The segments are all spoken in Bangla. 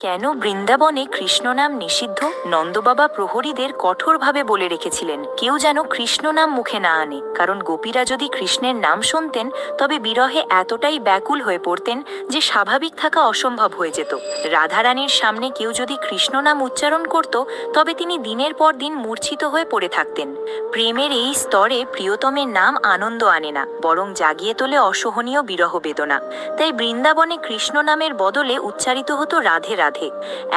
কেন বৃন্দাবনে কৃষ্ণ নাম নিষিদ্ধ? নন্দবাবা প্রহরীদের কঠোরভাবে বলে রেখেছিলেন কেউ যেন কৃষ্ণ নাম মুখে না আনে, কারণ গোপীরা যদি কৃষ্ণের নাম শুনতেন তবে বিরহে এতটাই ব্যাকুল হয়ে পড়তেন যে স্বাভাবিক থাকা অসম্ভব হয়ে যেত। রাধারানীর সামনে কেউ যদি কৃষ্ণ নাম উচ্চারণ করত তবে তিনি দিনের পর দিন মূর্ছিত হয়ে পড়ে থাকতেন। প্রেমের এই স্তরে প্রিয়তমের নাম আনন্দ আনে না, বরং জাগিয়ে তোলে অসহনীয় বিরহ বেদনা। তাই বৃন্দাবনে কৃষ্ণ নামের বদলে উচ্চারিত হতো রাধে রাধে।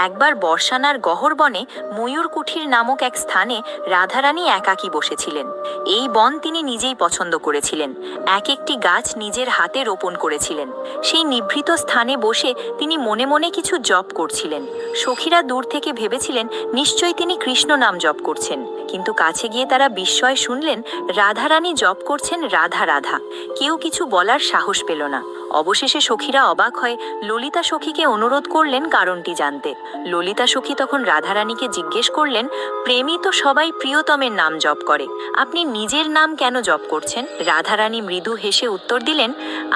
একবার বর্ষানার গহ্বরবনে ময়ূর কুঠির নামক এক স্থানে রাধারানী একাকী বসেছিলেন। এই বন তিনি নিজেই পছন্দ করেছিলেন, এক একটি গাছ নিজের হাতে রোপণ করেছিলেন। সেই নিভৃত স্থানে বসে তিনি মনে মনে কিছু জপ করছিলেন। সখীরা দূর থেকে ভেবেছিলেন নিশ্চয়ই তিনি কৃষ্ণ নাম জপ করছেন, কিন্তু কাছে গিয়ে তারা বিস্ময়ে শুনলেন রাধারানী জপ করছেন রাধা রাধা। কেউ কিছু বলার সাহস পেল না। অবশেষে সখীরা অবাক হয়ে ললিতা সখীকে অনুরোধ করলেন কারণটি জানতে। ললিতা সখী তখন রাধারানীকে জিজ্ঞেস করলেন, প্রেমী তো সবাই প্রিয়তমের নাম জপ করে, আপনি নিজের নাম কেন জপ করছেন? রাধারানী মৃদু হেসে উত্তর দিলেন,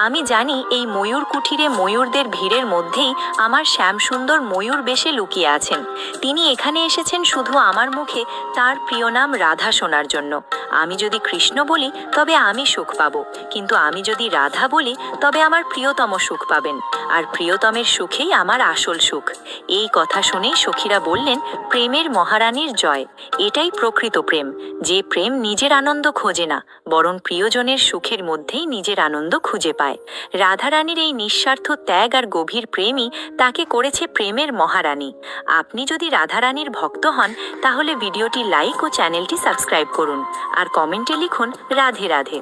আমি জানি এই ময়ূর কুঠিরে ময়ূরদের ভিড়ের মধ্যেই আমার শ্যামসুন্দর ময়ূর বেশে লুকিয়ে আছেন। তিনি এখানে এসেছেন শুধু আমার মুখে তার প্রিয় নাম রাধা শোনার জন্য। আমি যদি কৃষ্ণ বলি তবে আমি সুখ পাব, কিন্তু আমি যদি রাধা বলি তবে আমার প্রিয়তম সুখ পাবেন, আর প্রিয়তমের সুখেই আমার আসল সুখ। এই কথা শুনেই সখীরা বললেন, প্রেমের মহারানীর জয়। এটাই প্রকৃত প্রেম, যে প্রেম নিজের আনন্দ খোঁজে না, বরং প্রিয়জনের সুখের মধ্যেই নিজের আনন্দ খুঁজে পায়। রাধারানীর এই নিঃস্বার্থ ত্যাগ আর গভীর প্রেমই তাকে করেছে প্রেমের মহারানী। আপনি যদি রাধারানীর ভক্ত হন তাহলে ভিডিওটি লাইক ও চ্যানেলটি সাবস্ক্রাইব করুন, আর কমেন্টে লিখুন রাধে রাধে।